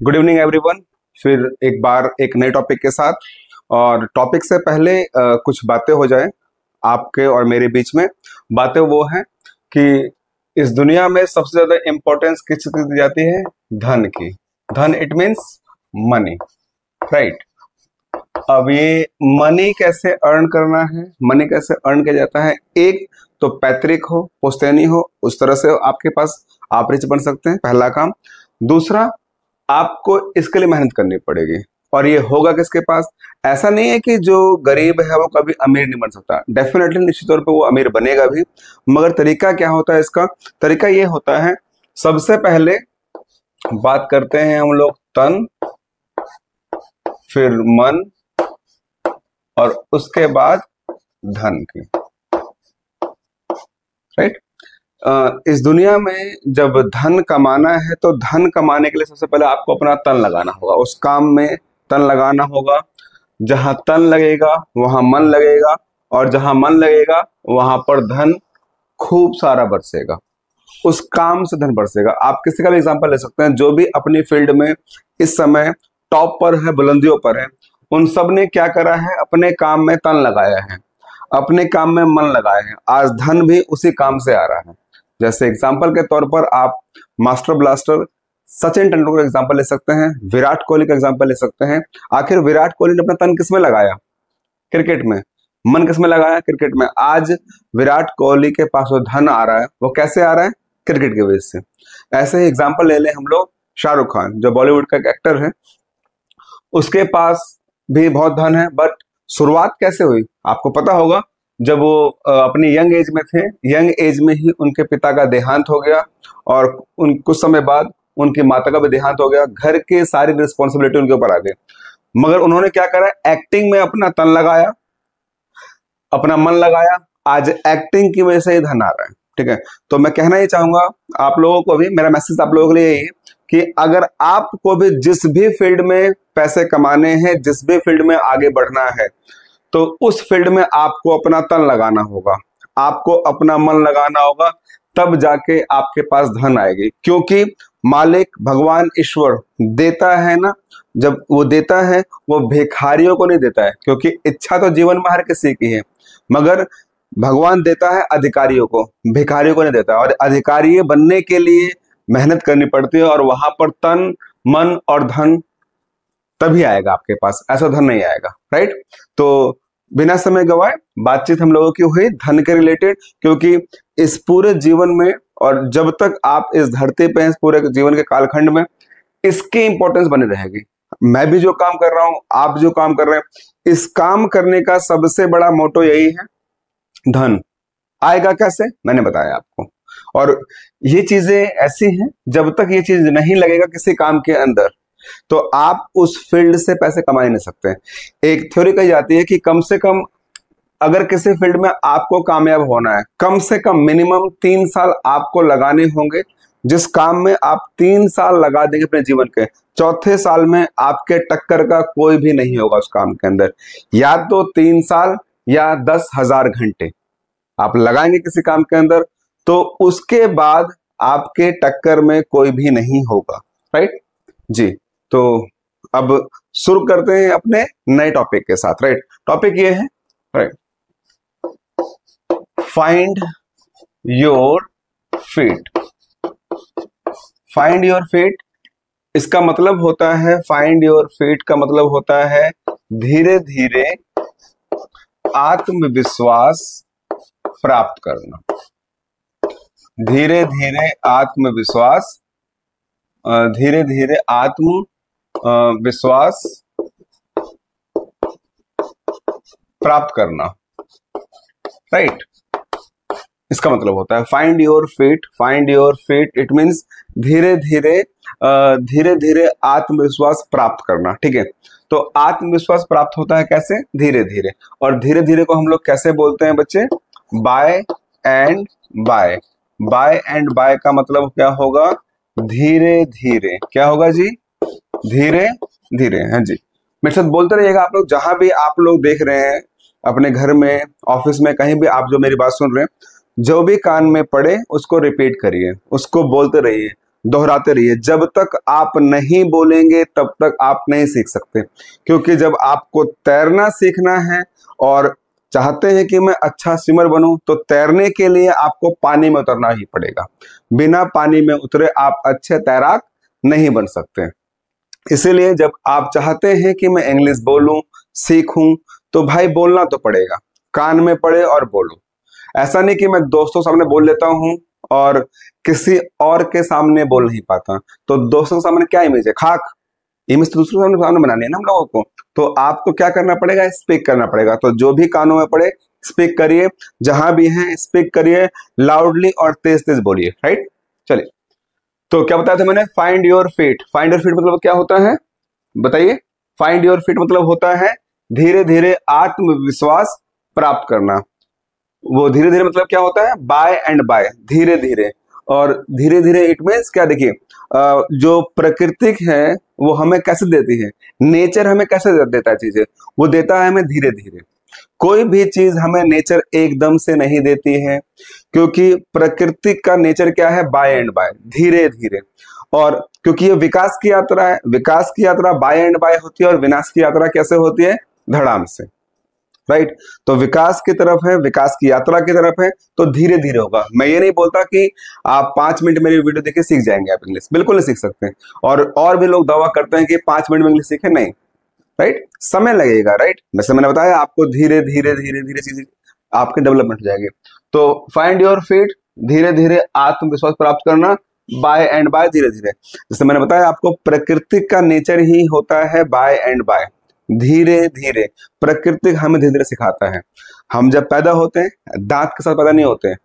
Good evening everyone. फिर एक बार एक नए टॉपिक के साथ, और टॉपिक से पहले कुछ बातें हो जाए आपके और मेरे बीच में। बातें वो हैं कि इस दुनिया में सबसे ज्यादा इंपॉर्टेंस किस चीज की दी जाती है? धन की। धन इट मीन्स मनी, राइट। अब ये मनी कैसे अर्न करना है, मनी कैसे अर्न किया जाता है? एक तो पैतृक हो, पुश्तैनी हो, उस तरह से आपके पास आप रिच बन सकते हैं, पहला काम। दूसरा, आपको इसके लिए मेहनत करनी पड़ेगी, और ये होगा किसके पास? ऐसा नहीं है कि जो गरीब है वो कभी अमीर नहीं बन सकता। डेफिनेटली निश्चित तौर पे वो अमीर बनेगा भी, मगर तरीका क्या होता है इसका? तरीका ये होता है, सबसे पहले बात करते हैं हम लोग तन, फिर मन, और उसके बाद धन की, राइट। इस दुनिया में जब धन कमाना है तो धन कमाने के लिए सबसे पहले आपको अपना तन लगाना होगा, उस काम में तन लगाना होगा। जहां तन लगेगा वहां मन लगेगा, और जहां मन लगेगा वहां पर धन खूब सारा बरसेगा, उस काम से धन बरसेगा। आप किसी का भी एग्जांपल ले सकते हैं, जो भी अपनी फील्ड में इस समय टॉप पर है, बुलंदियों पर है, उन सब ने क्या करा है? अपने काम में तन लगाया है, अपने काम में मन लगाया है। आज धन भी उसी काम से आ रहा है। जैसे एग्जांपल के तौर पर आप मास्टर ब्लास्टर सचिन तेंदुलकर का एग्जांपल ले सकते हैं, विराट कोहली का एग्जांपल ले सकते हैं। आखिर विराट कोहली ने अपना तन किसमें लगाया? क्रिकेट में। मन किसमें लगाया? क्रिकेट में। आज विराट कोहली के पास जो धन आ रहा है वो कैसे आ रहा है? क्रिकेट की वजह से। ऐसे ही एग्जाम्पल ले लें हम लोग शाहरुख खान, जो बॉलीवुड का एक एक्टर है, उसके पास भी बहुत धन है, बट शुरुआत कैसे हुई आपको पता होगा। जब वो अपनी यंग एज में थे, यंग एज में ही उनके पिता का देहांत हो गया, और कुछ समय बाद उनकी माता का भी देहांत हो गया। घर की सारी रिस्पॉन्सिबिलिटी उनके ऊपर आ गई, मगर उन्होंने क्या करा? एक्टिंग में अपना तन लगाया, अपना मन लगाया। आज एक्टिंग की वजह से ही धन आ रहा है, ठीक है। तो मैं कहना ही चाहूंगा आप लोगों को भी, मेरा मैसेज आप लोगों के लिए यही है कि अगर आपको भी जिस भी फील्ड में पैसे कमाने हैं, जिस भी फील्ड में आगे बढ़ना है, तो उस फील्ड में आपको अपना तन लगाना होगा, आपको अपना मन लगाना होगा, तब जाके आपके पास धन आएगी। क्योंकि मालिक भगवान ईश्वर देता है ना, जब वो देता है वो भिखारियों को नहीं देता है, क्योंकि इच्छा तो जीवन में हर किसी की है, मगर भगवान देता है अधिकारियों को, भिखारियों को नहीं देता। और अधिकारी बनने के लिए मेहनत करनी पड़ती है, और वहां पर तन, मन और धन तभी आएगा आपके पास, ऐसा धन नहीं आएगा, राइट। तो बिना समय गवाए बातचीत हम लोगों की हुई धन के रिलेटेड, क्योंकि इस पूरे जीवन में, और जब तक आप इस धरती पे हैं, इस पूरे जीवन के कालखंड में इसकी इंपॉर्टेंस बनी रहेगी। मैं भी जो काम कर रहा हूं, आप जो काम कर रहे हैं, इस काम करने का सबसे बड़ा मोटो यही है, धन आएगा कैसे? मैंने बताया आपको। और ये चीजें ऐसी हैं, जब तक ये चीज नहीं लगेगा किसी काम के अंदर, तो आप उस फील्ड से पैसे कमा ही नहीं सकते। एक थ्योरी कही जाती है कि कम से कम अगर किसी फील्ड में आपको कामयाब होना है, कम से कम मिनिमम 3 साल आपको लगाने होंगे। जिस काम में आप 3 साल लगा देंगे अपने जीवन के, चौथे साल में आपके टक्कर का कोई भी नहीं होगा उस काम के अंदर। या तो 3 साल या 10,000 घंटे आप लगाएंगे किसी काम के अंदर, तो उसके बाद आपके टक्कर में कोई भी नहीं होगा, राइट जी। तो अब शुरू करते हैं अपने नए टॉपिक के साथ, राइट। टॉपिक ये है, right, find your feet. Find your feet, इसका मतलब होता है, फाइंड योर फीट का मतलब होता है धीरे धीरे आत्मविश्वास प्राप्त करना। धीरे धीरे आत्मविश्वास, धीरे धीरे आत्म विश्वास प्राप्त करना, राइट। इसका मतलब होता है find your feet. Find your feet it means धीरे धीरे आत्मविश्वास प्राप्त करना, ठीक है। तो आत्मविश्वास प्राप्त होता है कैसे? धीरे धीरे। और धीरे धीरे को हम लोग कैसे बोलते हैं बच्चे? By and by. By and by का मतलब क्या होगा? धीरे धीरे। क्या होगा जी? धीरे धीरे। हाँ जी, मेरे साथ बोलते रहिएगा आप लोग। जहां भी आप लोग देख रहे हैं, अपने घर में, ऑफिस में, कहीं भी आप जो मेरी बात सुन रहे हैं, जो भी कान में पड़े उसको रिपीट करिए, उसको बोलते रहिए। दोहराते रहिए। जब तक आप नहीं बोलेंगे तब तक आप नहीं सीख सकते, क्योंकि जब आपको तैरना सीखना है और चाहते हैं कि मैं अच्छा स्विमर बनूं, तो तैरने के लिए आपको पानी में उतरना ही पड़ेगा। बिना पानी में उतरे आप अच्छे तैराक नहीं बन सकते। इसीलिए जब आप चाहते हैं कि मैं इंग्लिश बोलूं, सीखूं, तो भाई बोलना तो पड़ेगा, कान में पड़े और बोलो। ऐसा नहीं कि मैं दोस्तों सामने बोल लेता हूं और किसी और के सामने बोल नहीं पाता। तो दोस्तों के सामने क्या इमेज है, खाक। इमेज तो दूसरों के सामने बनानी है ना हम लोगों को। तो आपको क्या करना पड़ेगा, स्पीक करना पड़ेगा। तो जो भी कानों में पड़े स्पीक करिए, जहां भी हैं स्पीक करिए, लाउडली और तेज तेज बोलिए, राइट। चलिए, तो क्या बताया था मैंने, find your feet. Find your feet मतलब क्या होता है, बताइए। फाइंड योर फीट मतलब होता है धीरे धीरे आत्मविश्वास प्राप्त करना। वो धीरे धीरे मतलब क्या होता है, बाय एंड बाय, धीरे धीरे। और धीरे धीरे इट मीन्स क्या, देखिए जो प्रकृति है वो हमें कैसे देती है, नेचर हमें कैसे देता है चीजें, वो देता है हमें धीरे धीरे। कोई भी चीज हमें नेचर एकदम से नहीं देती है, क्योंकि प्रकृति का नेचर क्या है, बाय एंड बाय, धीरे धीरे। और क्योंकि ये विकास की यात्रा है, विकास की यात्रा बाय एंड बाय होती है, और विनाश की यात्रा कैसे होती है, धड़ाम से, राइट। तो विकास की तरफ है, विकास की यात्रा की तरफ है, तो धीरे धीरे होगा। मैं ये नहीं बोलता कि आप 5 मिनट मेरी वीडियो देख के सीख जाएंगे आप इंग्लिश, बिल्कुल नहीं सीख सकते। और भी लोग दावा करते हैं कि 5 मिनट में इंग्लिश सीखे, नहीं, राइट, समय लगेगा, राइट। वैसे मैंने बताया आपको धीरे धीरे धीरे धीरे चीजें आपके डेवलपमेंट हो जाएगी। तो फाइंड योर फीट, धीरे धीरे आत्मविश्वास प्राप्त करना, बाय एंड बाय, धीरे धीरे। जैसे मैंने बताया आपको प्रकृति का नेचर ही होता है बाय एंड बाय, धीरे धीरे। प्रकृति हमें धीरे धीरे सिखाता है। हम जब पैदा होते हैं दांत के साथ पैदा नहीं होते हैं,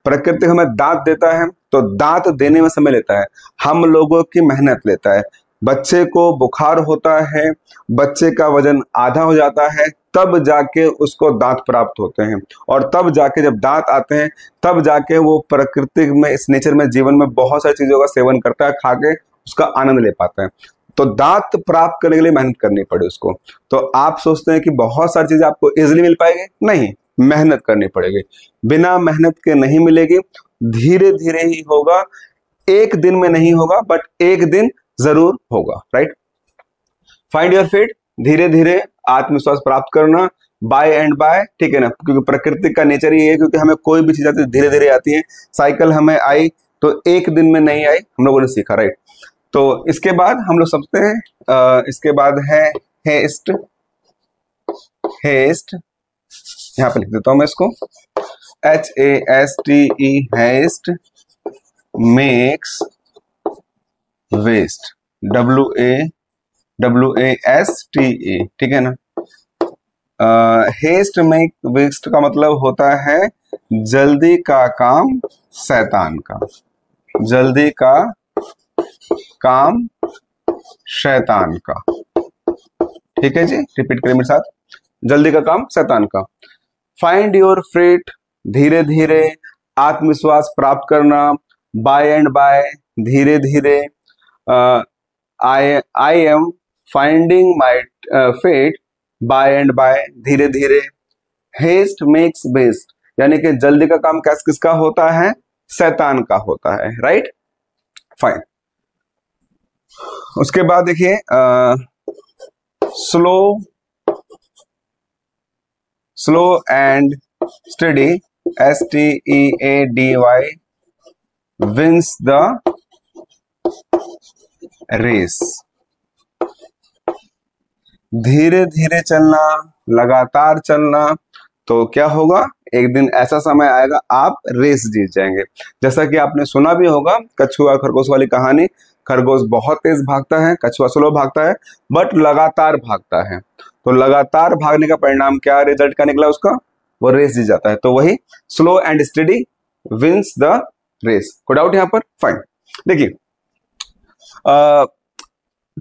प्रकृति हमें दांत देता है, तो दांत देने में समय लेता है, हम लोगों की मेहनत लेता है। बच्चे को बुखार होता है, बच्चे का वजन आधा हो जाता है, तब जाके उसको दांत प्राप्त होते हैं। और तब जाके जब दांत आते हैं, तब जाके वो प्रकृति में, इस नेचर में, जीवन में बहुत सारी चीजों का सेवन करता है, खा के उसका आनंद ले पाता है। तो दांत प्राप्त करने के लिए मेहनत करनी पड़े उसको। तो आप सोचते हैं कि बहुत सारी चीजें आपको इजीली मिल पाएगी, नहीं, मेहनत करनी पड़ेगी। बिना मेहनत के नहीं मिलेगी, धीरे धीरे ही होगा। एक दिन में नहीं होगा, बट एक दिन जरूर होगा, राइट। फाइंड योर फीट, धीरे धीरे आत्मविश्वास प्राप्त करना, बाय एंड बाय, ठीक है ना। क्योंकि प्रकृति का नेचर ही है, क्योंकि हमें कोई भी चीज आती है धीरे धीरे आती है। साइकिल हमें आई तो एक दिन में नहीं आई, हम लोगों ने सीखा, राइट। तो इसके बाद हम लोग समझते हैं, इसके बाद है हेस्ट। हेस्ट यहां पे लिख देता हूं मैं इसको, HASTE, haste makes waste, WASTE, ठीक है ना। हेस्ट मेक वेस्ट का मतलब होता है जल्दी का काम शैतान का, जल्दी का काम शैतान का, ठीक है जी। रिपीट करें मेरे साथ, जल्दी का काम शैतान का। फाइंड योर फीट, धीरे धीरे आत्मविश्वास प्राप्त करना, बाय एंड बाय, धीरे धीरे। I am finding my feet, by and by, धीरे धीरे। हेस्ट मेक्स बेस्ट, यानी कि जल्दी का काम किसका होता है, शैतान का होता है, राइट। फाइन। उसके बाद देखिए slow and steady, STEADY, wins the race. धीरे धीरे चलना, लगातार चलना, तो क्या होगा, एक दिन ऐसा समय आएगा आप रेस जीत जाएंगे। जैसा कि आपने सुना भी होगा कछुआ खरगोश वाली कहानी। खरगोश बहुत तेज भागता है, कछुआ स्लो भागता है, बट लगातार भागता है। तो लगातार भागने का परिणाम क्या, रिजल्ट क्या निकला उसका, वो रेस जीत जाता है। तो वही slow and steady wins the race. कोई डाउट यहाँ पर, फाइन। देखिए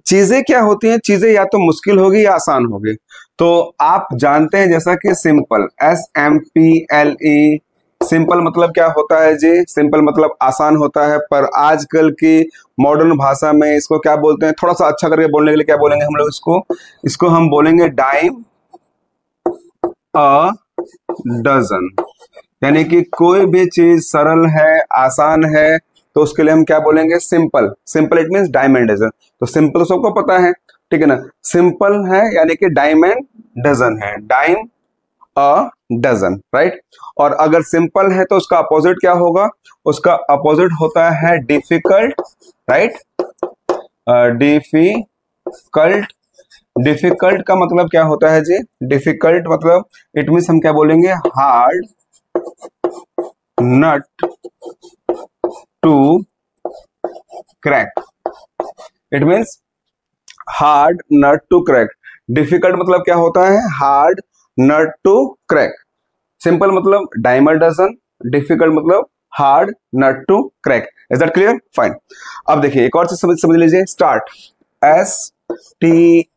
चीजें क्या होती हैं, चीजें या तो मुश्किल होगी या आसान होगी। तो आप जानते हैं जैसा कि सिंपल, SMPLE, सिंपल मतलब क्या होता है जी, सिंपल मतलब आसान होता है। पर आजकल की मॉडर्न भाषा में इसको क्या बोलते हैं, थोड़ा सा अच्छा करके बोलने के लिए क्या बोलेंगे हम लोग इसको हम बोलेंगे डाइम अ डजन। यानी कि कोई भी चीज सरल है, आसान है, तो उसके लिए हम क्या बोलेंगे, simple. Simple it means dime and dozen. तो सिंपल सबको पता है, ठीक है ना। सिंपल है यानी कि डाइम एंड डजन है, डाइम अ डजन, राइट। और अगर सिंपल है तो उसका अपोजिट क्या होगा, उसका अपोजिट होता है डिफिकल्ट, राइट। डिफिकल्ट, डिफिकल्ट का मतलब क्या होता है जी, डिफिकल्ट मतलब इट मीन्स हम क्या बोलेंगे, hard nut to crack. It means hard nut to crack. Difficult मतलब क्या होता है, hard nut to crack. Simple मतलब डाइम अ डजन, डिफिकल्ट मतलब hard nut to crack. Is that clear? Fine. अब देखिए एक और चीज समझ लीजिए, स्टार्ट, START।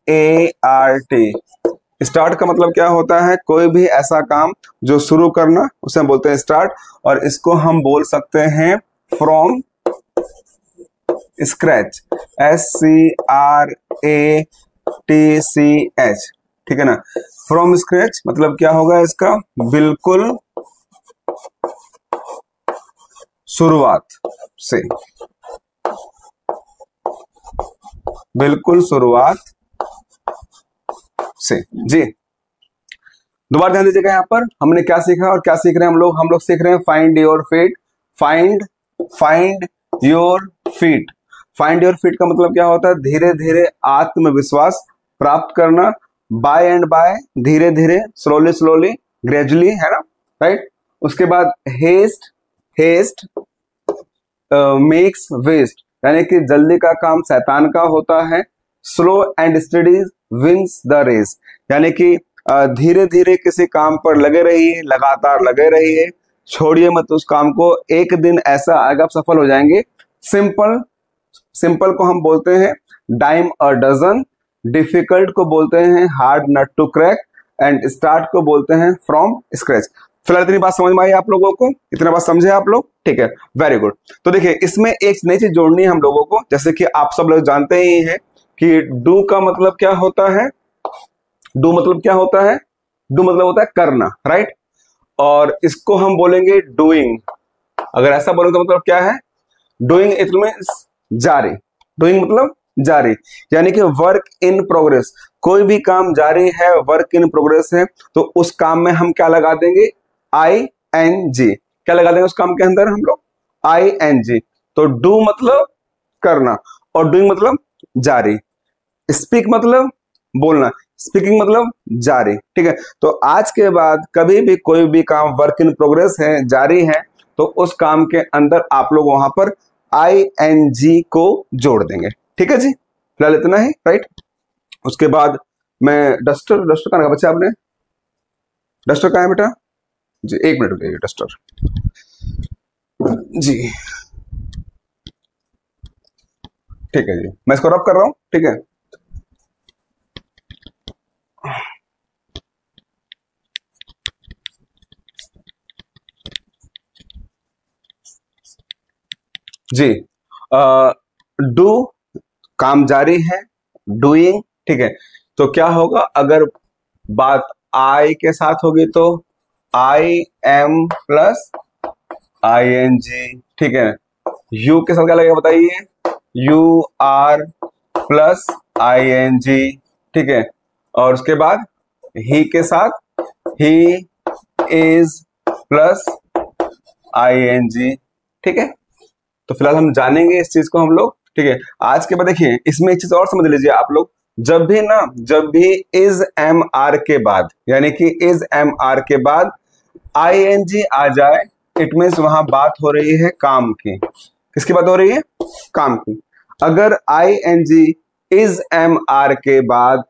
स्टार्ट का मतलब क्या होता है, कोई भी ऐसा काम जो शुरू करना उसे हम बोलते हैं स्टार्ट। और इसको हम बोल सकते हैं फ्रॉम स्क्रैच, SCRATCH, ठीक है ना। फ्रॉम स्क्रैच मतलब क्या होगा इसका, बिल्कुल शुरुआत से, बिल्कुल शुरुआत से जी। दोबारा ध्यान दीजिएगा, यहाँ पर हमने क्या सीखा और क्या सीख रहे हैं हम लोग सीख रहे हैं find your feet. Find your feet. Find your feet का मतलब क्या होता है, धीरे धीरे आत्मविश्वास प्राप्त करना। बाय एंड बाय, धीरे धीरे, स्लोली स्लोली, ग्रेजुअली, है ना, राइट। उसके बाद हेस्ट मेक्स वेस्ट, यानी कि जल्दी का काम शैतान का होता है। Slow and steady wins the race, यानी कि धीरे धीरे किसी काम पर लगे रहिए, लगातार लगे रहिए, छोड़िए मत उस काम को, एक दिन ऐसा आएगा आप सफल हो जाएंगे। सिंपल को हम बोलते हैं डाइम अ डजन, डिफिकल्ट को बोलते हैं hard nut to crack, and start को बोलते हैं फ्रॉम स्क्रैच। फिलहाल इतनी बात समझ में आई आप लोगों को, इतना बात समझे आप लोग, ठीक है, वेरी गुड। तो देखिए इसमें एक नई चीज जोड़नी है हम लोगों को, जैसे कि आप सब लोग जानते ही हैं कि डू का मतलब क्या होता है, डू मतलब क्या होता है, डू मतलब होता है करना, राइट। और इसको हम बोलेंगे डूइंग। अगर ऐसा बोलेंगे तो मतलब क्या है, डूइंग इट मींस जारी। डूइंग मतलब जारी, यानी कि वर्क इन प्रोग्रेस। कोई भी काम जारी है, वर्क इन प्रोग्रेस है, तो उस काम में हम क्या लगा देंगे, ING। क्या लगा देंगे उस काम के अंदर हम लोग, ING। तो डू मतलब करना और डूइंग मतलब जारी। स्पीक मतलब बोलना, स्पीकिंग मतलब जारी, ठीक है। तो आज के बाद कभी भी कोई भी काम वर्क इन प्रोग्रेस है, जारी है, तो उस काम के अंदर आप लोग वहां पर ING को जोड़ देंगे, ठीक है जी। फिलहाल इतना ही, राइट। उसके बाद मैं डस्टर कहाँ रखा बच्चा आपने, डस्टर कहाँ है बेटा जी, एक मिनट रुकिए, डस्टर जी, ठीक है जी, मैं इसको रब कर रहा हूँ, ठीक है। जी, डू काम जारी है, डूइंग, ठीक है। तो क्या होगा, अगर बात आई के साथ होगी तो IM प्लस ING, ठीक है। यू के साथ क्या लगेगा बताइए, UR प्लस ING, ठीक है। और उसके बाद ही के साथ ही इज प्लस ING, ठीक है। तो फिलहाल हम जानेंगे इस चीज को हम लोग, ठीक है। आज के बाद देखिए इसमें एक चीज और समझ लीजिए आप लोग, जब भी इज MR के बाद, यानी कि इज MR के बाद ING आ जाए, इट मीन्स वहां बात हो रही है काम की। किसकी बात हो रही है, काम की। अगर ING इज MR के बाद,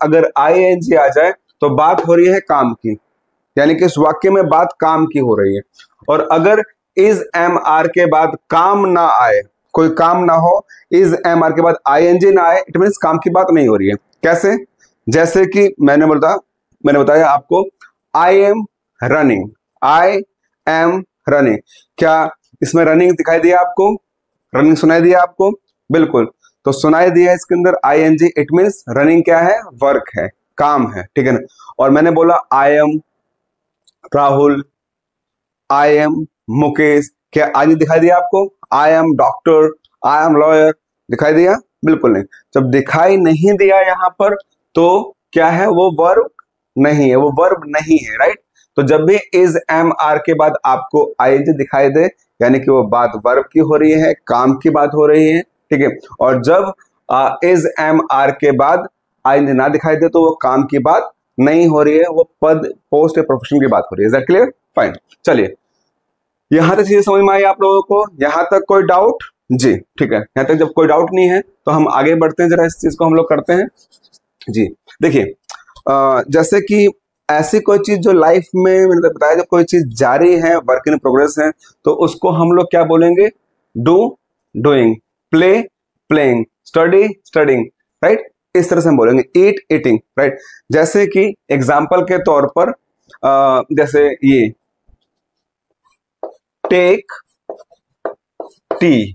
अगर ING आ जाए तो बात हो रही है काम की, यानी कि इस वाक्य में बात काम की हो रही है। और अगर इज MR के बाद काम ना आए, कोई काम ना हो, इज MR के बाद ING ना आए, इट मीन्स काम की बात नहीं हो रही है। कैसे, जैसे कि मैंने बताया आपको, आई एम रनिंग। क्या इसमें रनिंग दिखाई दिया आपको, रनिंग सुनाई दिया आपको, बिल्कुल। तो सुनाई दिया इसके अंदर ING, इट मीन्स रनिंग क्या है, वर्क है, काम है, ठीक है ना। और मैंने बोला I am Rahul, I am Mukesh, क्या आई दिखाई दिया आपको? I am doctor, I am lawyer, दिखाई दिया? बिल्कुल नहीं। जब दिखाई नहीं दिया यहाँ पर तो क्या है, वो वर्ब नहीं है, वो वर्ब नहीं है, राइट। तो जब भी इज एम आर के बाद आपको आईएनजी दिखाई दे, यानी कि वो बात वर्ब की हो रही है, काम की बात हो रही है, ठीक है। और जब इज एम आर के बाद आईएनजी ना दिखाई दे तो वो काम की बात नहीं हो रही है, वो पद, पोस्ट या प्रोफेशन की बात हो रही है। Is that clear? फाइन। चलिए, यहां तक चीजें समझ में आई आप लोगों को? यहां तक कोई डाउट? जी, ठीक है। यहां तक जब कोई डाउट नहीं है तो हम आगे बढ़ते हैं, जरा इस चीज को हम लोग करते हैं। जी देखिए, जैसे कि ऐसी कोई चीज जो लाइफ में मैंने बताया, जब कोई चीज जारी है, वर्क इन प्रोग्रेस है, तो उसको हम लोग क्या बोलेंगे? Do, doing, play, playing, study, studying, right. इस तरह से हम बोलेंगे। ईट, ईटिंग, राइट। जैसे कि एग्जाम्पल के तौर पर जैसे ये टेक टी,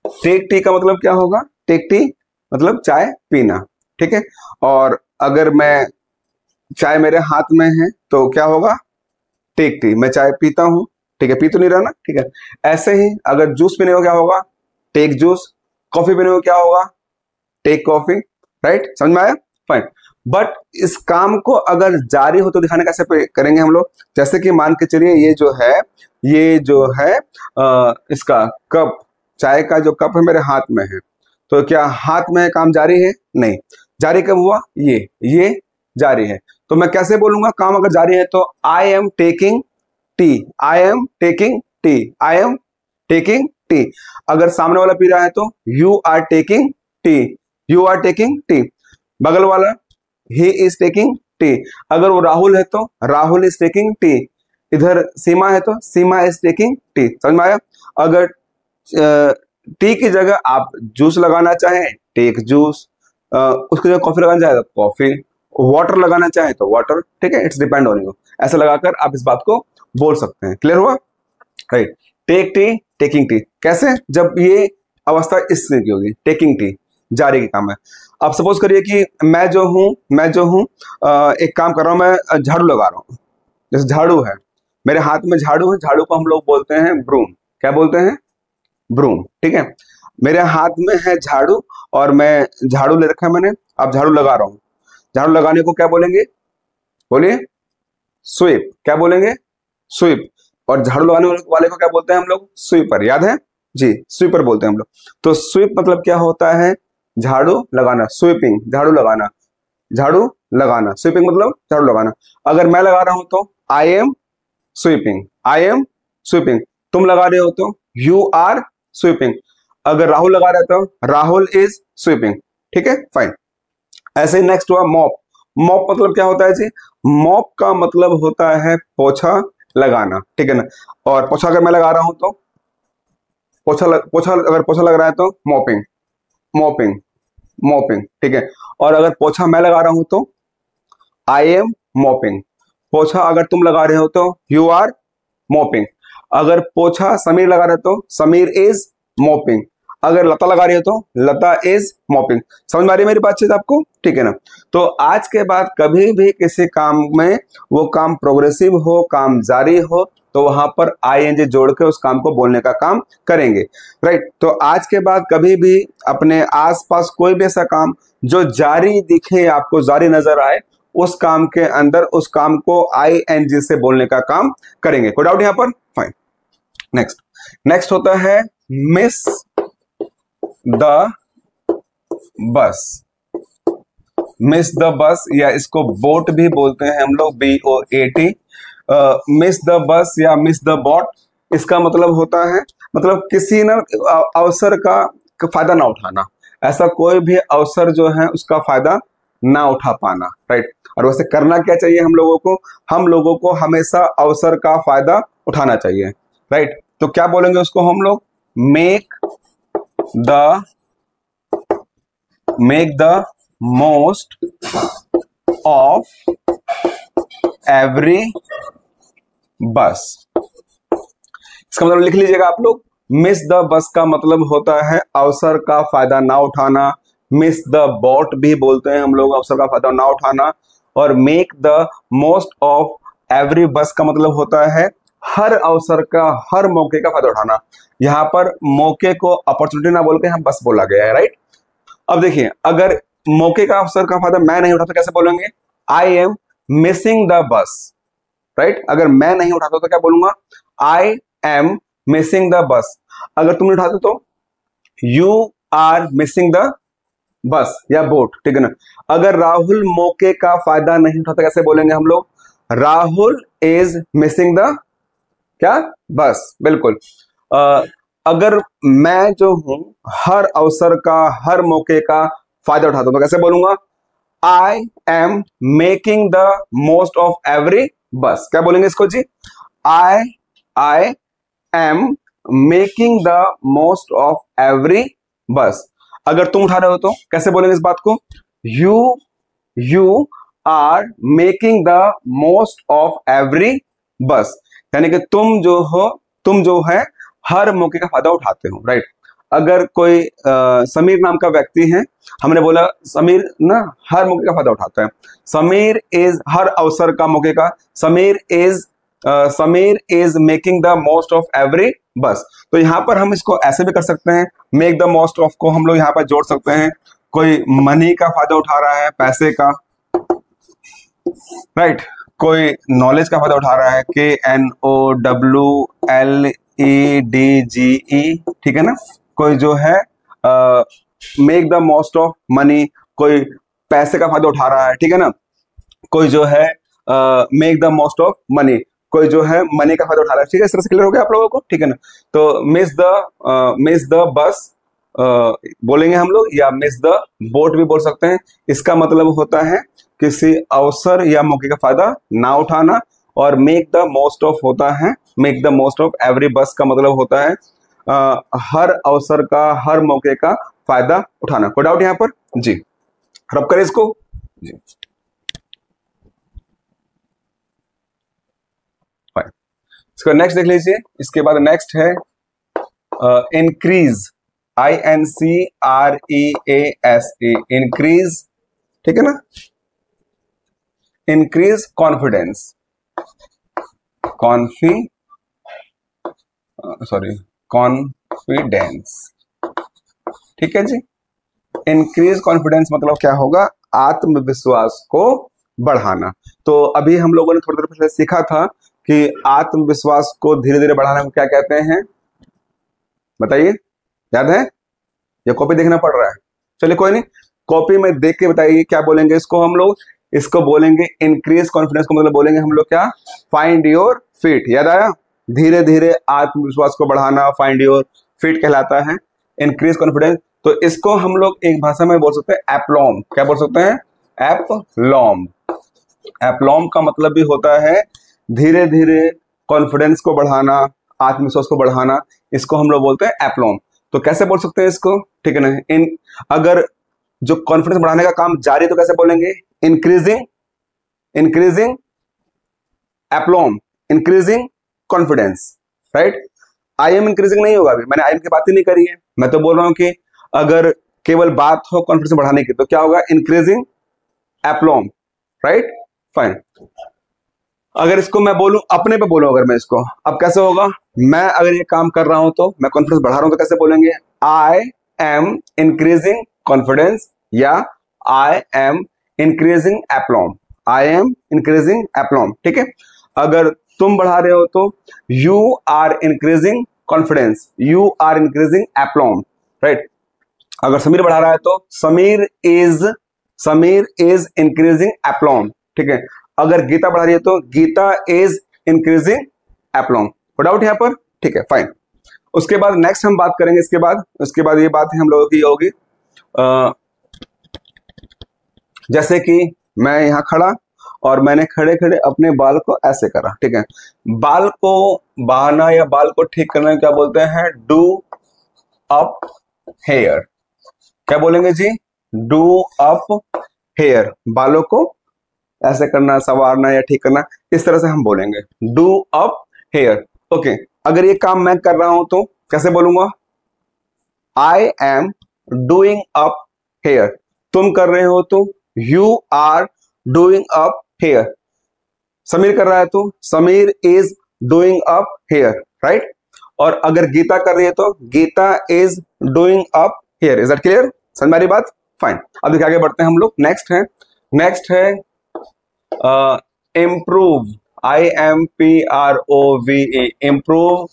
टेक टी का मतलब क्या होगा? टेक टी मतलब चाय पीना, ठीक है। और अगर मैं, चाय मेरे हाथ में है तो क्या होगा? टेक टी, मैं चाय पीता हूं, ठीक है, पी तो नहीं रहा ना, ठीक है। ऐसे ही अगर जूस पीने को क्या होगा? Take juice. कॉफी पीने को क्या होगा? Take coffee, right. समझ में आया? फाइन। बट इस काम को अगर जारी हो तो दिखाने कैसे करेंगे हम लोग? जैसे कि मान के चलिए ये जो है इसका कप, चाय का जो कप है मेरे हाथ में है, तो क्या हाथ में काम जारी है? नहीं। जारी कब हुआ? ये जारी है। तो मैं कैसे बोलूंगा काम अगर जारी है? तो I am taking tea, I am taking tea, I am taking tea. अगर सामने वाला पी रहा है तो you are taking tea, you are taking tea. बगल वाला ही इज टेकिंग टी। अगर वो राहुल है तो राहुल इज टेकिंग टी। इधर सीमा है तो सीमा इज टेकिंग टी। समझ में आया? अगर टी की जगह आप जूस लगाना चाहें, टेक जूस। उसकी जगह कॉफी लगाना चाहे तो कॉफी, वाटर लगाना चाहे तो वाटर, ठीक है। It's depend on you. ऐसा लगाकर आप इस बात को बोल सकते हैं। क्लियर हुआ? Right. Take tea, taking tea. कैसे? जब ये अवस्था इस तरह की होगी, टेकिंग टी, जारी की काम है। अब सपोज करिए कि मैं जो हूं एक काम कर रहा हूं, मैं झाड़ू लगा रहा हूं। जैसे झाड़ू है, मेरे हाथ में झाड़ू है, झाड़ू को हम लोग बोलते हैं ब्रूम। क्या बोलते हैं? ब्रूम, ठीक है। मेरे हाथ में है झाड़ू और मैं झाड़ू ले रखा है मैंने, अब झाड़ू लगा रहा हूं। झाड़ू लगाने को क्या बोलेंगे? बोलिए। स्वीप। क्या बोलेंगे? स्वीप। और झाड़ू लगाने वाले को क्या बोलते हैं हम लोग? स्वीपर। याद है? जी, स्वीपर बोलते हैं हम लोग। तो स्वीप मतलब क्या होता है? झाड़ू लगाना, स्वीपिंग, झाड़ू लगाना, झाड़ू लगाना, स्वीपिंग मतलब झाड़ू लगाना। अगर मैं लगा रहा हूं तो I M sweeping, I am sweeping. तुम लगा रहे हो तो यू आर स्वीपिंग। अगर राहुल लगा रहा है तो राहुल इज स्वीपिंग, ठीक है। फाइन। ऐसे ही नेक्स्ट हुआ मॉप। मॉप मतलब क्या होता है जी? मॉप का मतलब होता है पोछा लगाना, ठीक है ना। और पोछा अगर मैं लगा रहा हूं तो अगर पोछा लग रहा है तो मॉपिंग, मॉपिंग, मॉपिंग, ठीक है। और अगर पोछा मैं लगा रहा हूं तो आई एम मॉपिंग। पोछा अगर तुम लगा रहे हो तो यू आर मॉपिंग। अगर पोछा समीर लगा रहे हो तो समीर इज मॉपिंग। अगर लता लगा रही हो तो लता इज मॉपिंग। समझ में आ रही है मेरी बातचीत आपको? ठीक है ना। तो आज के बाद कभी भी किसी काम में, वो काम प्रोग्रेसिव हो, काम जारी हो, तो वहां पर आईएनजी जोड़ के उस काम को बोलने का काम करेंगे, राइट। तो आज के बाद कभी भी अपने आसपास कोई भी ऐसा काम जो जारी दिखे, आपको जारी नजर आए, उस काम के अंदर उस काम को आईएनजी से बोलने का काम करेंगे। कोई डाउट यहाँ पर? फाइन। नेक्स्ट होता है miss the bus. Miss the bus, या इसको बोट भी बोलते हैं हम लोग, BOAT। मिस द बस या मिस द बॉट, इसका मतलब होता है, मतलब किसी ना अवसर का फायदा ना उठाना। ऐसा कोई भी अवसर जो है उसका फायदा ना उठा पाना, राइट। और वैसे करना क्या चाहिए हम लोगों को? हम लोगों को हमेशा अवसर का फायदा उठाना चाहिए, राइट। तो क्या बोलेंगे उसको हम लोग? Make the most of every बस। इसका मतलब लिख लीजिएगा आप लोग। मिस द बस का मतलब होता है अवसर का फायदा ना उठाना। मिस द बॉट भी बोलते हैं हम लोग, अवसर का फायदा ना उठाना। और make the most of every बस का मतलब होता है हर अवसर का, हर मौके का फायदा उठाना। यहां पर मौके को अपॉर्चुनिटी ना बोल के हम बस बोला गया है, राइट। अब देखिए, अगर मौके का, अवसर का फायदा मैं नहीं उठाता, कैसे बोलेंगे? I am missing the bus, right. अगर मैं नहीं उठाता तो क्या बोलूंगा? I am missing the bus. अगर तुम नहीं उठाते तो you are missing the bus या बोट, ठीक है ना। अगर राहुल मौके का फायदा नहीं उठाता, कैसे बोलेंगे हम लोग? राहुल इज मिसिंग द क्या? बस, बिल्कुल। अगर मैं जो हूं हर अवसर का, हर मौके का फायदा उठाता हूं तो कैसे बोलूंगा? I am making the most of every bus. क्या बोलेंगे इसको जी? I am making the most of every bus. अगर तुम उठा रहे हो तो कैसे बोलेंगे इस बात को? You are making the most of every bus. यानी कि तुम जो है हर मौके का फायदा उठाते हो, राइट। अगर कोई समीर नाम का व्यक्ति है, हमने बोला समीर ना हर मौके का फायदा उठाता है। समीर इज हर अवसर का, मौके का। Sameer is making the most of every बस। तो यहां पर हम इसको ऐसे भी कर सकते हैं, मेक द मोस्ट ऑफ को हम लोग यहां पर जोड़ सकते हैं। कोई मनी का फायदा उठा रहा है, पैसे का, राइट। कोई नॉलेज का फायदा उठा रहा है, KNOWLEDGE, ठीक है ना। कोई जो है make the most of money, कोई पैसे का फायदा उठा रहा है, ठीक है ना। कोई जो है make the most of money, कोई जो है मनी का फायदा उठा रहा है, ठीक है। इस तरह से क्लियर हो गया आप लोगों को, ठीक है ना। तो मिस द बस बोलेंगे हम लोग, या मिस द बोट भी बोल सकते हैं। इसका मतलब होता है किसी अवसर या मौके का फायदा ना उठाना। और मेक द मोस्ट ऑफ होता है, make the most of every बस का मतलब होता है हर अवसर का, हर मौके का फायदा उठाना। कोई डाउट यहां पर जी? रब करें इसको जी। इसको नेक्स्ट देख लीजिए। इसके बाद नेक्स्ट है इंक्रीज, INCREASE, इंक्रीज, ठीक है ना। इंक्रीज कॉन्फिडेंस, कॉन्फिडेंस, ठीक है जी। इंक्रीज कॉन्फिडेंस मतलब क्या होगा? आत्मविश्वास को बढ़ाना। तो अभी हम लोगों ने थोड़ी देर पहले सीखा था कि आत्मविश्वास को धीरे धीरे बढ़ाने को क्या कहते हैं, बताइए, याद है? या कॉपी देखना पड़ रहा है? चलिए कोई नहीं, कॉपी में देख के बताइए क्या बोलेंगे इसको हम लोग। इसको बोलेंगे इंक्रीज कॉन्फिडेंस को मतलब बोलेंगे हम लोग क्या? Find your feet. याद आया? धीरे धीरे आत्मविश्वास को बढ़ाना फाइंड योर फीट कहलाता है, इंक्रीज कॉन्फिडेंस। तो इसको हम लोग एक भाषा में बोल सकते हैं एप्लॉम। क्या बोल सकते हैं? एप्लॉम। एप्लॉम का मतलब भी होता है धीरे धीरे कॉन्फिडेंस को बढ़ाना, आत्मविश्वास को बढ़ाना। इसको हम लोग बोलते हैं एप्लॉम। तो कैसे बोल सकते हैं इसको, ठीक है ना। अगर जो कॉन्फिडेंस बढ़ाने का काम जारी है तो कैसे बोलेंगे? Increasing aplomb, increasing confidence, right. I am increasing नहीं होगा, अभी मैंने आई एम की बात ही नहीं करी है। मैं तो बोल रहा हूं कि अगर केवल बात हो कॉन्फिडेंस बढ़ाने की तो क्या होगा? Increasing aplomb, right, fine. अगर इसको मैं बोलूं, अपने पे बोलूं अगर मैं इसको, अब कैसे होगा? मैं अगर ये काम कर रहा हूं तो मैं कॉन्फिडेंस बढ़ा रहा हूं तो कैसे बोलेंगे? आई एम इंक्रीजिंग कॉन्फिडेंस या I am increasing aplomb, I am increasing aplomb, ठीक है। अगर तुम बढ़ा रहे हो तो you are increasing confidence, you are increasing aplomb, right. अगर समीर बढ़ा रहा है तो समीर इज इंक्रीजिंग एप्लॉम, ठीक है। अगर गीता बढ़ा रही है तो गीता इज इंक्रीजिंग एप्लॉम। कोई डाउट यहां पर? ठीक है, फाइन। उसके बाद नेक्स्ट हम बात करेंगे, उसके बाद ये बात हम लोगों की होगी जैसे कि मैं यहां खड़ा और मैंने खड़े खड़े अपने बाल को ऐसे करा, ठीक है। बाल को बहाना या बाल को ठीक करना क्या बोलते हैं? Do up here. क्या बोलेंगे जी? Do up here. बालों को ऐसे करना, संवारना या ठीक करना, इस तरह से हम बोलेंगे डू अप हेयर। ओके, अगर ये काम मैं कर रहा हूं तो कैसे बोलूंगा? I am doing up hair. तुम कर रहे हो तो you are doing up hair. Sameer कर रहा है तो Sameer is doing up hair, right. और अगर गीता कर रही है तो Geeta is doing up hair. Is that clear? समझ में आ रही बात? फाइन। अब देखिए आगे बढ़ते हैं हम लोग। नेक्स्ट है improve, IMPROVE, improve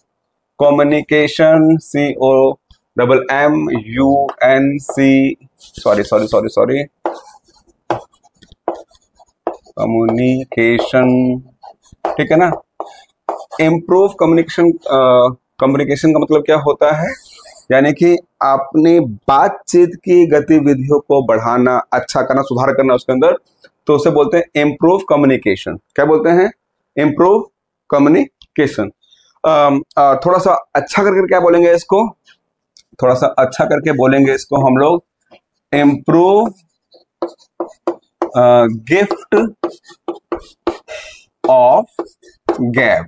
communication, COMMUNC, sorry communication, ठीक है ना। इम्प्रूव कम्युनिकेशन का मतलब क्या होता है? यानी कि अपनी बातचीत की गतिविधियों को बढ़ाना, अच्छा करना, सुधार करना उसके अंदर, तो उसे बोलते हैं इम्प्रूव कम्युनिकेशन। क्या बोलते हैं? Improve communication. थोड़ा सा अच्छा करके क्या बोलेंगे इसको? थोड़ा सा अच्छा करके बोलेंगे इसको हम लोग इम्प्रूव गिफ्ट ऑफ गैब।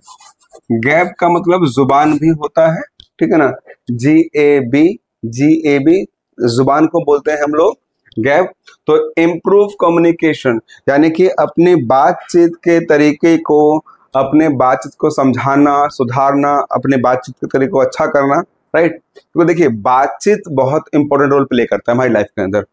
गैब का मतलब जुबान भी होता है, ठीक है ना। GAB जुबान को बोलते हैं हम लोग गैब। तो इम्प्रूव कम्युनिकेशन यानी कि अपनी बातचीत के तरीके को, अपने बातचीत को समझाना, सुधारना, अपने बातचीत के तरीके को अच्छा करना, राइट। तो देखिए बातचीत बहुत इंपॉर्टेंट रोल प्ले करता है हमारी लाइफ के अंदर।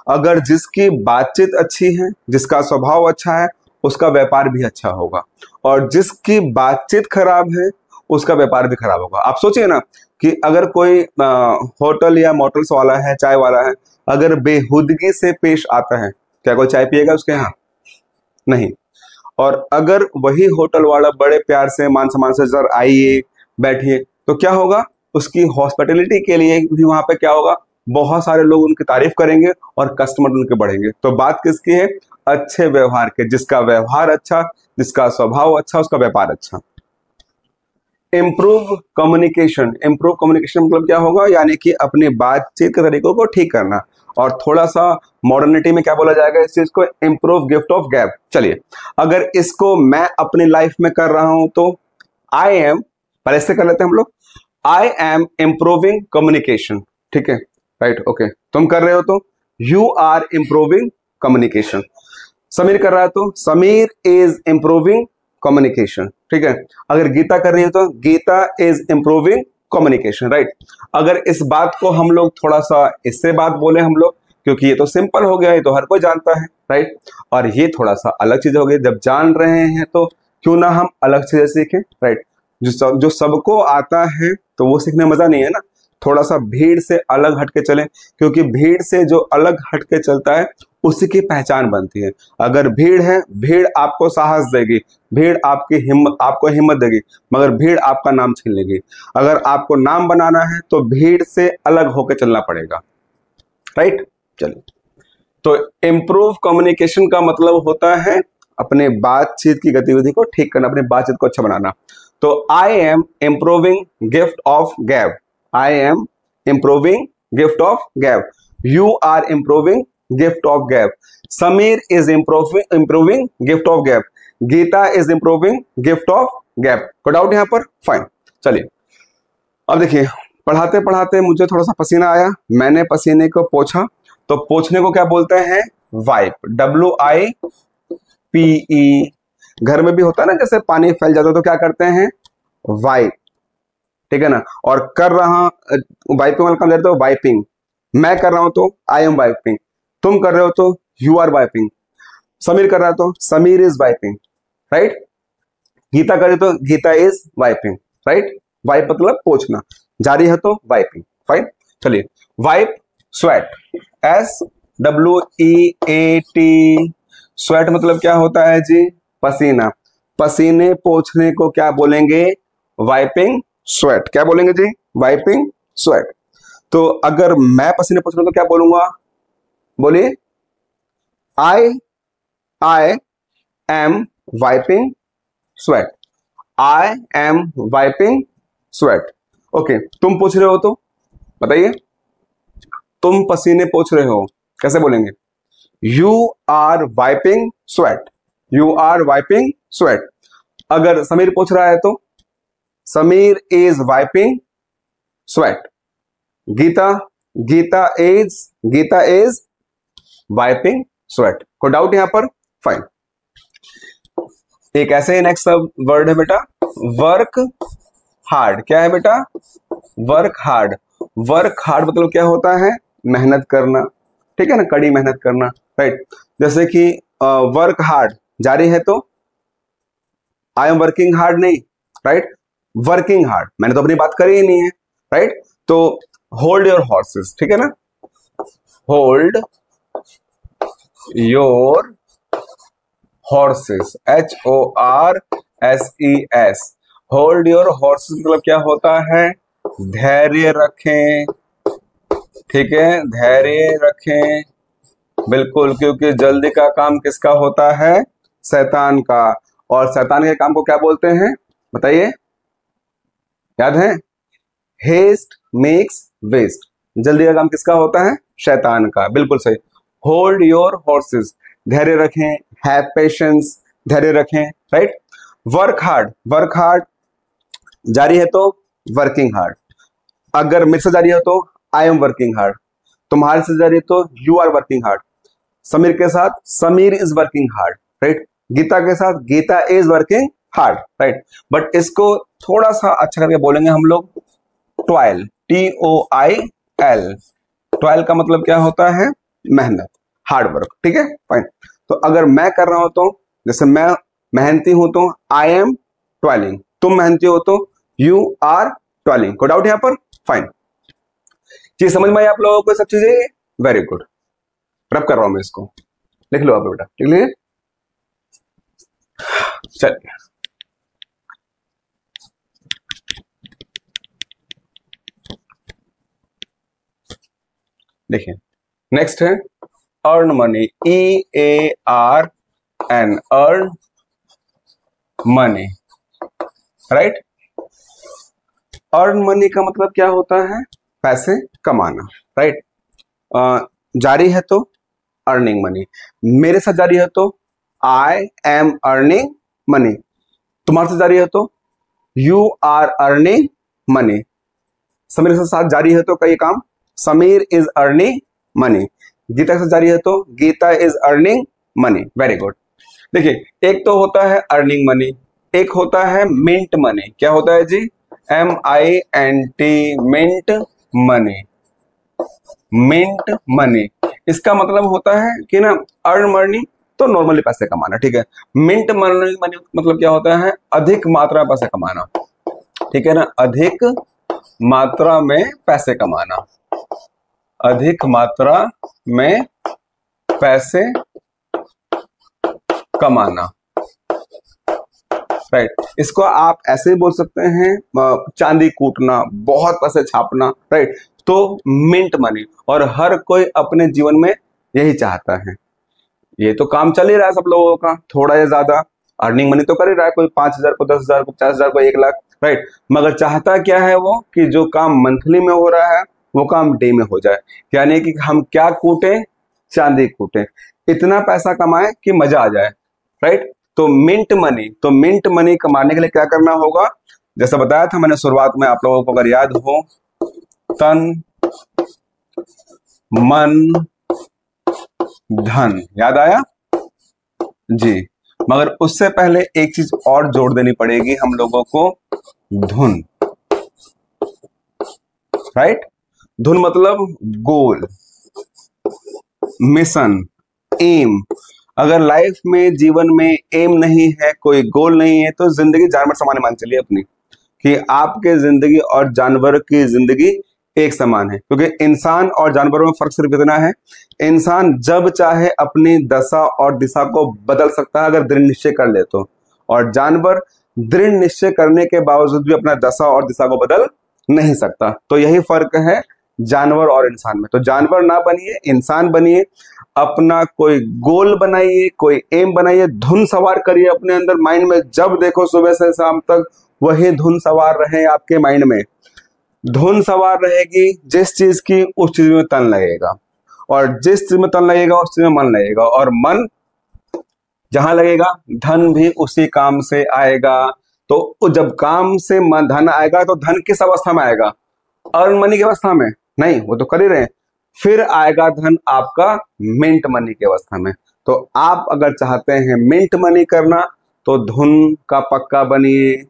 अगर जिसकी बातचीत अच्छी है, जिसका स्वभाव अच्छा है, उसका व्यापार भी अच्छा होगा, और जिसकी बातचीत खराब है उसका व्यापार भी खराब होगा। आप सोचिए ना कि अगर कोई होटल या मोटल्स वाला है, चाय वाला है, अगर बेहुदगी से पेश आता है, क्या कोई चाय पिएगा उसके यहाँ? नहीं। और अगर वही होटल वाला बड़े प्यार से, मान सम्मान से, सर आइए बैठिए, तो क्या होगा? उसकी हॉस्पिटलिटी के लिए भी वहां पे क्या होगा? बहुत सारे लोग उनकी तारीफ करेंगे और कस्टमर उनके बढ़ेंगे। तो बात किसकी है? अच्छे व्यवहार के। जिसका व्यवहार अच्छा, जिसका स्वभाव अच्छा, उसका व्यापार अच्छा। इम्प्रूव कम्युनिकेशन मतलब क्या होगा? यानी कि अपनी बातचीत के तरीकों को ठीक करना। और थोड़ा सा मॉडर्निटी में क्या बोला जाएगा इस चीज को? Improve gift of gap. चलिए अगर इसको मैं अपनी लाइफ में कर रहा हूं तो आई एम, पहले इससे कर लेते हैं हम लोग, आई एम इम्प्रूविंग कम्युनिकेशन, ठीक है, राइट, ओके। तुम कर रहे हो तो you are improving communication. Sameer कर रहा है तो समीर इज इम्प्रूविंग कम्युनिकेशन, ठीक है। अगर गीता कर रही है तो Geeta is improving communication, right. अगर इस बात को हम लोग थोड़ा सा इससे बात बोले हम लोग, क्योंकि ये तो सिंपल हो गया, ये तो हर कोई जानता है, राइट। और ये थोड़ा सा अलग चीज हो गई। जब जान रहे हैं तो क्यों ना हम अलग चीजें सीखें, राइट। जो सबको आता है तो वो सीखने मजा नहीं है ना। थोड़ा सा भीड़ से अलग हटके चलें, क्योंकि भीड़ से जो अलग हटके चलता है उसी की पहचान बनती है। अगर भीड़ है, भीड़ आपको साहस देगी, भीड़ आपको हिम्मत देगी, मगर भीड़ आपका नाम छीन लेगी। अगर आपको नाम बनाना है तो भीड़ से अलग होकर चलना पड़ेगा, राइट। चलिए, तो इम्प्रूव कम्युनिकेशन का मतलब होता है अपने बातचीत की गतिविधि को ठीक करना, अपनी बातचीत को अच्छा बनाना। तो I am improving gift of gab, I am improving gift of gab, you are improving gift of gab, Sameer is improving gift of gab, Geeta is improving gift of gab. कोई डाउट यहां पर? फाइन। चलिए अब देखिए, पढ़ाते पढ़ाते मुझे थोड़ा सा पसीना आया, मैंने पसीने को पोंछा। तो पोंछने को क्या बोलते हैं? Wipe, WIPE। घर में भी होता है ना, जैसे पानी फैल जाता है तो क्या करते हैं? वाइप, ठीक है ना। और कर रहा, वाइपिंग वाला काम करते हो वाइपिंग। मैं कर रहा हूं तो आई एम वाइपिंग, तुम कर रहे हो तो यू आर वाइपिंग, समीर कर रहा है तो Sameer is wiping, right. Geeta करे तो Geeta is wiping, right. Wipe मतलब पोंछना, जारी है तो वाइपिंग, फाइन। चलिए, वाइप स्वेट, SWEAT, स्वेट मतलब क्या होता है जी? पसीना। पसीने पोंछने को क्या बोलेंगे? Wiping sweat. क्या बोलेंगे जी? Wiping sweat. तो अगर मैं पसीने पोंछ रहा हूं तो क्या बोलूंगा? बोलिए। I am wiping sweat, I am wiping sweat. Okay, तुम पूछ रहे हो तो बताइए, तुम पसीने पोंछ रहे हो कैसे बोलेंगे? You are wiping sweat, you are wiping sweat. अगर समीर पूछ रहा है तो Sameer is wiping sweat. Geeta is wiping sweat. कोई डाउट यहां पर? फाइन। एक ऐसे ही नेक्स्ट वर्ड है बेटा वर्क हार्ड। क्या है बेटा? Work hard. वर्क हार्ड मतलब क्या होता है? मेहनत करना, ठीक है ना, कड़ी मेहनत करना, राइट। जैसे कि वर्क हार्ड जारी है तो आई एम वर्किंग हार्ड नहीं, राइट। वर्किंग हार्ड मैंने तो अपनी बात करी ही नहीं है, राइट। तो होल्ड योर हॉर्सेस, ठीक है ना, hold your horses, HORSES। Hold your horses मतलब क्या होता है? धैर्य रखें, ठीक है, धैर्य रखें, बिल्कुल, क्योंकि जल्दी का काम किसका होता है? शैतान का। और शैतान के काम को क्या बोलते हैं बताइए, याद है? Haste makes waste. जल्दी का काम किसका होता है? शैतान का, बिल्कुल सही। होल्ड योर हॉर्सेस, धैर्य रखें, हैव पेशेंस, धैर्य रखें, right. Work hard, work hard जारी है तो वर्किंग हार्ड। अगर मेरे से जारी है तो आई एम वर्किंग हार्ड, तुम्हारे से जारी है तो you are working hard. Sameer के साथ Sameer is working hard, right. Geeta के साथ Geeta is working hard, right. But इसको थोड़ा सा अच्छा करके बोलेंगे हम लोग, टॉयल, TOIL। टॉयल का मतलब क्या होता है? मेहनत, हार्ड वर्क, ठीक है, फाइन। तो अगर मैं कर रहा हूं तो, जैसे मैं मेहनती हूं तो आई एम टॉयलिंग, तुम मेहनती हो तो यू आर टॉयलिंग। कोई डाउट यहां पर? फाइन। चीज समझ में आई आप लोगों को सब चीजें? Very good. रब कर रहा हूं मैं इसको, लिख लो आप बेटा, लिख लीजिए। चलिए देखिए, नेक्स्ट है earn money, EARN, earn money, right. Earn money का मतलब क्या होता है? पैसे कमाना, राइट। जारी है तो अर्निंग मनी, मेरे साथ जारी है तो आई एम अर्निंग मनी, तुम्हारे साथ जारी है तो you are earning money. Sameer के साथ जारी है तो कई काम, Sameer is earning money. Geeta के साथ जारी है तो Geeta is earning money. Very good. देखिए, एक तो होता है अर्निंग मनी, एक होता है मिंट मनी। क्या होता है जी? MINT, mint money. Mint money इसका मतलब होता है कि ना, अर्न मनी तो नॉर्मली पैसे कमाना, ठीक है। मिंट मनी मतलब क्या होता है? अधिक मात्रा में पैसे कमाना, ठीक है ना, अधिक मात्रा में पैसे कमाना, अधिक मात्रा में पैसे कमाना, राइट। इसको आप ऐसे ही बोल सकते हैं, चांदी कूटना, बहुत पैसे छापना, राइट। तो मिंट मनी, और हर कोई अपने जीवन में यही चाहता है। ये तो काम चल ही रहा है सब लोगों का, थोड़ा या ज्यादा अर्निंग मनी तो कर ही रहा है, कोई 5,000 को 10,000 को 50,000 को 1,00,000, राइट। मगर चाहता क्या है वो, कि जो काम मंथली में हो रहा है वो काम डे में हो जाए, यानी कि हम क्या कूटें? चांदी कूटें, इतना पैसा कमाएं कि मजा आ जाए, राइट। तो मिंट मनी, तो मिंट मनी कमाने के लिए क्या करना होगा? जैसा बताया था मैंने शुरुआत में, आप लोगों को अगर याद हो, तन मन धन, याद आया जी। मगर उससे पहले एक चीज और जोड़ देनी पड़ेगी हम लोगों को, धुन, राइट। धुन मतलब गोल, मिशन, एम। अगर लाइफ में, जीवन में एम नहीं है, कोई गोल नहीं है, तो जिंदगी जानवर समान मान चलिए अपनी, कि आपके जिंदगी और जानवर की जिंदगी एक समान है। क्योंकि इंसान और जानवरों में फर्क सिर्फ इतना है, इंसान जब चाहे अपनी दशा और दिशा को बदल सकता है अगर दृढ़ निश्चय कर ले तो, और जानवर दृढ़ निश्चय करने के बावजूद भी अपना दशा और दिशा को बदल नहीं सकता। तो यही फर्क है जानवर और इंसान में। तो जानवर ना बनिए, इंसान बनिए, अपना कोई गोल बनाइए, कोई एम बनाइए, धुन सवार करिए अपने अंदर, माइंड में। जब देखो सुबह से शाम तक वही धुन सवार रहे आपके माइंड में। धुन सवार रहेगी जिस चीज की, उस चीज में तन लगेगा, और जिस चीज में तन लगेगा उस चीज में मन लगेगा, और मन जहां लगेगा धन भी उसी काम से आएगा। तो जब काम से धन आएगा तो धन किस अवस्था में आएगा? अर्न मनी की अवस्था में नहीं, वो तो कर ही रहे हैं। फिर आएगा धन आपका मिंट मनी की अवस्था में। तो आप अगर चाहते हैं मिंट मनी करना, तो धुन का पक्का बनिए,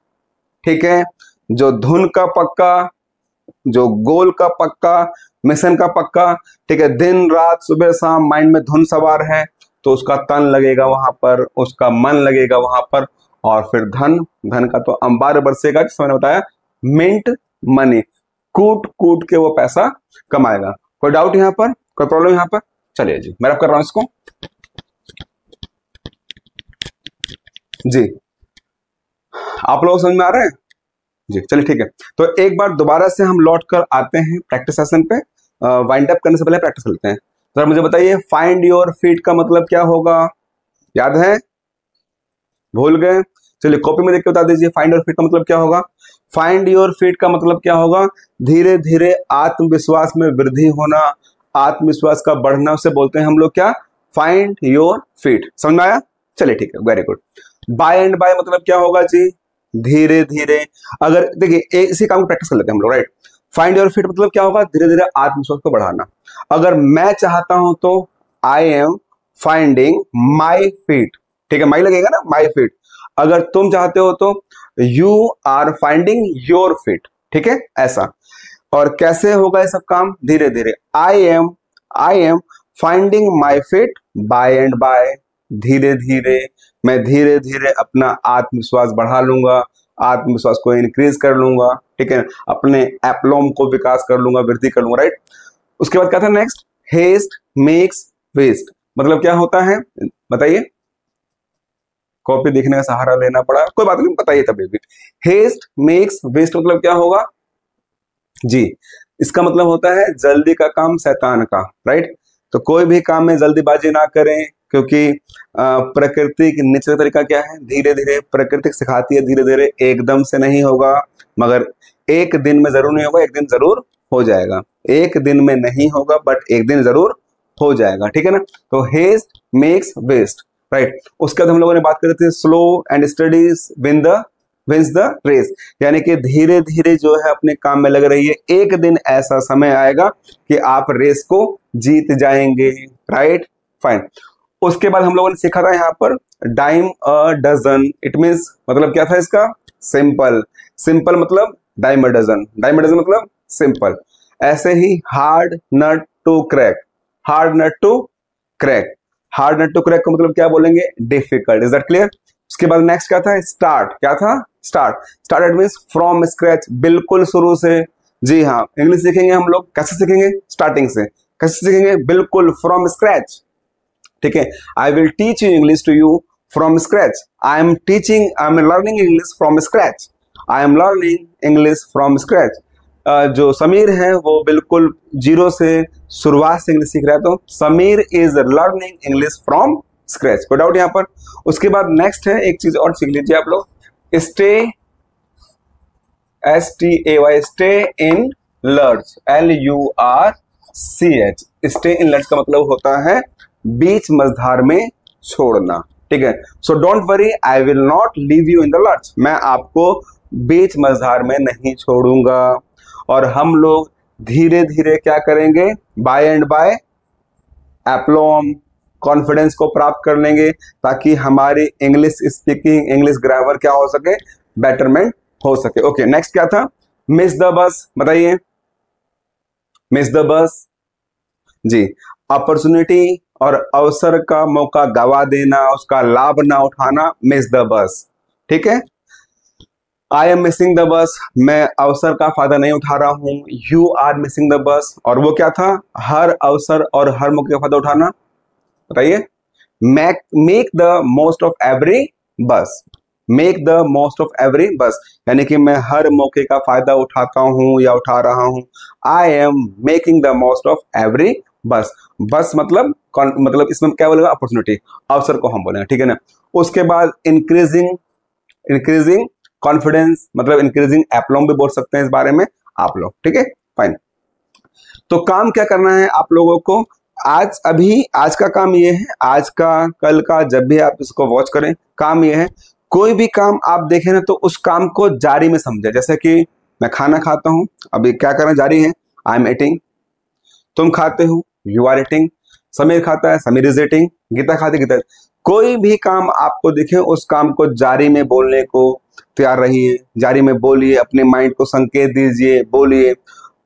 ठीक है, जो धुन का पक्का, जो गोल का पक्का, मिशन का पक्का, ठीक है, दिन रात सुबह शाम माइंड में धुन सवार है तो उसका तन लगेगा वहां पर, उसका मन लगेगा वहां पर, और फिर धन, धन का तो अंबार बरसेगा, जिससे मैंने बताया मिंट मनी, कूट कूट के वो पैसा कमाएगा। कोई डाउट यहाँ पर, कोई प्रॉब्लम यहाँ पर? चलिए जी, मैं रब कर रहा हूं इसको जी। आप लोग समझ में आ रहे हैं जी? चलिए ठीक है, तो एक बार दोबारा से हम लौट कर आते हैं प्रैक्टिस सेशन पे। वाइंड अप करने से पहले प्रैक्टिस करते हैं। तो मुझे बताइए, फाइंड योर फीट का मतलब क्या होगा? याद है? भूल गए? चलिए कॉपी में देख के बता दीजिए, फाइंड योर फीट का मतलब क्या होगा? फाइंड योर फीट का मतलब क्या होगा? धीरे धीरे आत्मविश्वास में वृद्धि होना, आत्मविश्वास का बढ़ना, उसे बोलते हैं हम लोग क्या? Find your feet. समझ में आया? चलिए ठीक है, very good. By and by मतलब क्या होगा जी? धीरे धीरे। अगर देखिए इसी काम को प्रैक्टिस कर लेते हैं हम लोग, राइट? फाइंड योर फीट मतलब क्या होगा? धीरे धीरे आत्मविश्वास को बढ़ाना। अगर मैं चाहता हूं तो I am finding my feet, ठीक है, माई लगेगा ना, माई फीट। अगर तुम चाहते हो तो you are finding your feet, ठीक है, ऐसा। और कैसे होगा ये सब काम? धीरे धीरे। I am finding my feet by and by, धीरे धीरे मैं धीरे धीरे अपना आत्मविश्वास बढ़ा लूंगा, आत्मविश्वास को इंक्रीज कर लूंगा, ठीक है, अपने एप्लोम को विकास कर लूंगा, वृद्धि कर लूंगा, राइट? उसके बाद क्या था नेक्स्ट? हेस्ट मेक्स वेस्ट मतलब क्या होता है बताइए? कॉपी देखने का सहारा लेना पड़ा, कोई बात नहीं, बताइए तभी भी। हेस्ट मेक्स वेस्ट मतलब क्या होगा जी? इसका मतलब होता है जल्दी का काम शैतान का, राइट? तो कोई भी काम में जल्दीबाजी ना करें, क्योंकि प्रकृति की नेचर तरीका क्या है? धीरे धीरे। प्रकृति सिखाती है धीरे धीरे, एकदम से नहीं होगा, मगर एक दिन में जरूर नहीं होगा, एक दिन जरूर हो जाएगा। एक दिन में नहीं होगा बट एक दिन जरूर हो जाएगा, ठीक है ना? तो हेस्ट मेक्स वेस्ट, राइट? उसके बाद हम लोगों ने बात करी थी slow and steady wins the race, यानी कि धीरे धीरे जो है अपने काम में लग रही है, एक दिन ऐसा समय आएगा कि आप रेस को जीत जाएंगे, राइट? फाइन। उसके बाद हम लोगों ने सीखा था यहाँ पर dime a dozen, it means मतलब क्या था इसका? सिंपल। सिंपल मतलब dime a dozen, dime a dozen मतलब सिंपल। ऐसे ही hard nut to crack, hard nut to crack, hard nut to crack का मतलब क्या बोलेंगे? डिफिकल्ट। Is that clear? उसके बाद नेक्स्ट क्या था? स्टार्ट। क्या था? Start. Start means from scratch, बिल्कुल शुरू से। जी हाँ, इंग्लिश सीखेंगे हम लोग कैसे सीखेंगे? स्टार्टिंग से। कैसे सीखेंगे? बिल्कुल फ्रॉम स्क्रैच, ठीक है। I will teach you English to you from scratch. I am learning English from scratch. I am learning English from scratch. जो समीर है वो बिल्कुल जीरो से, शुरुआत से इंग्लिश सीख रहा है, तो Sameer is learning English from scratch. कोई डाउट यहाँ पर? उसके बाद नेक्स्ट है एक चीज और सीख लीजिए आप लोग, stay, STAY, stay in lurch, LURCH। Stay in lurch का मतलब होता है बीच मझधार में छोड़ना, ठीक है। So don't worry, I will not leave you in the lurch, मैं आपको बीच मझधार में नहीं छोड़ूंगा। और हम लोग धीरे धीरे क्या करेंगे? बाय एंड बाय एप्लोम, कॉन्फिडेंस को प्राप्त कर लेंगे, ताकि हमारी इंग्लिश स्पीकिंग, इंग्लिश ग्रामर क्या हो सके? बेटरमेंट हो सके। ओके, नेक्स्ट क्या था? Miss the bus. बताइए, miss the bus ji, opportunity और अवसर का मौका गवा देना, उसका लाभ ना उठाना, मिस द बस, ठीक है। I am missing the bus, मैं अवसर का फायदा नहीं उठा रहा हूं। You are missing the bus, और वो क्या था? हर अवसर और हर मौके का फायदा उठाना। बताइए, make the most of every बस, make the most of every bus, यानी कि मैं हर मौके का फायदा उठाता हूं या उठा रहा हूं। आई am making the most of every बस। बस मतलब इसमें क्या बोलेगा? अपॉर्चुनिटी, अवसर को हम बोलेंगे, ठीक है ना। उसके बाद इंक्रीजिंग कॉन्फिडेंस, मतलब इंक्रीजिंग एप्लॉम भी बोल सकते हैं इस बारे में आप लोग, ठीक है, फाइन। तो काम क्या करना है आप लोगों को? आज का काम ये है, आज का, कल का, जब भी आप इसको वॉच करें, काम ये है, कोई भी काम आप देखें ना तो उस काम को जारी में समझे। जैसे कि मैं खाना खाता हूं, अभी क्या करना जारी है? I am eating. तुम खाते हो, यू आर ईटिंग। समीर खाता है, समीर इज ईटिंग। गीता खाती, गीता। कोई भी काम आपको दिखे, उस काम को जारी में बोलने को, तैयार रहिए, जारी में बोलिए, अपने माइंड को संकेत दीजिए, बोलिए।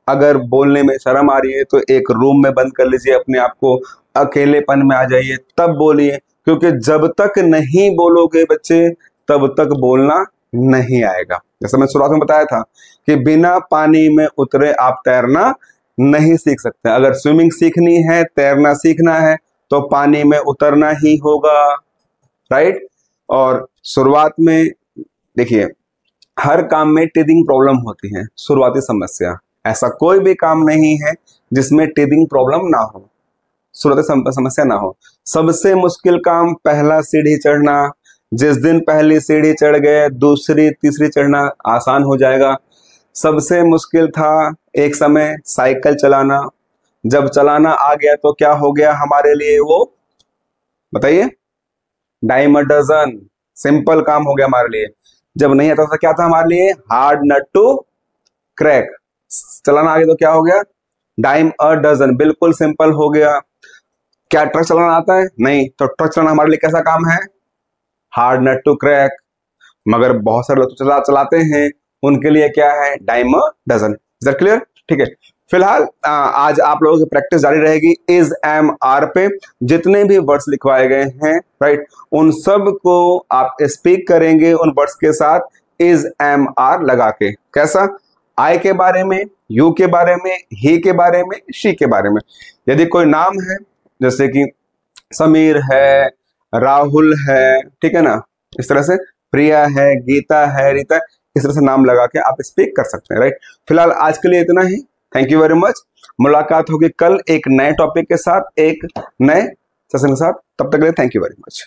अगर बोलने में शर्म आ रही है तो एक रूम में बंद कर लीजिए, अपने आप को अकेलेपन में आ जाइए, तब बोलिए। क्योंकि जब तक नहीं बोलोगे बच्चे, तब तक बोलना नहीं आएगा। जैसा मैं शुरुआत में बताया था कि बिना पानी में उतरे आप तैरना नहीं सीख सकते। अगर स्विमिंग सीखनी है, तैरना सीखना है, तो पानी में उतरना ही होगा, राइट। और शुरुआत में देखिए, हर काम में टीथिंग प्रॉब्लम होती है, शुरुआती समस्या। ऐसा कोई भी काम नहीं है जिसमें टीथिंग प्रॉब्लम ना हो, शुरुआती समस्या ना हो। सबसे मुश्किल काम पहला सीढ़ी चढ़ना। जिस दिन पहली सीढ़ी चढ़ गए, दूसरी तीसरी चढ़ना आसान हो जाएगा। सबसे मुश्किल था एक समय साइकिल चलाना। जब चलाना आ गया तो क्या हो गया हमारे लिए, वो बताइए, डाइम अ डजन। सिंपल काम हो गया हमारे लिए। जब नहीं आता था क्या था हमारे लिए, हार्ड नट टू क्रैक। चलाना आ गया तो क्या हो गया, डाइम अ डजन, बिल्कुल सिंपल हो गया। क्या ट्रक चलाना आता है, नहीं, तो ट्रक चलाना हमारे लिए कैसा काम है, हार्ड नट टू क्रैक। मगर बहुत सारे लोग चलाते हैं, उनके लिए क्या है, dime a dozen. Is that clear? ठीक है। फिलहाल आज आप लोगों की प्रैक्टिस जारी रहेगी इज, एम, आर पे। जितने भी वर्ड्स लिखवाए गए हैं, राइट, उन सब को आप स्पीक करेंगे उन वर्ड्स के साथ इज, एम, आर लगा के। कैसा, आई के बारे में, यू के बारे में, ही के बारे में, शी के बारे में। यदि कोई नाम है, जैसे कि समीर है, राहुल है, ठीक है ना, इस तरह से प्रिया है, गीता है, रीता है, इस तरह से नाम लगा के आप स्पीक कर सकते हैं, राइट। फिलहाल आज के लिए इतना ही। Thank you very much. मुलाकात होगी कल एक नए टॉपिक के साथ, एक नए सेशन के साथ। तब तक के लिए थैंक यू वेरी मच।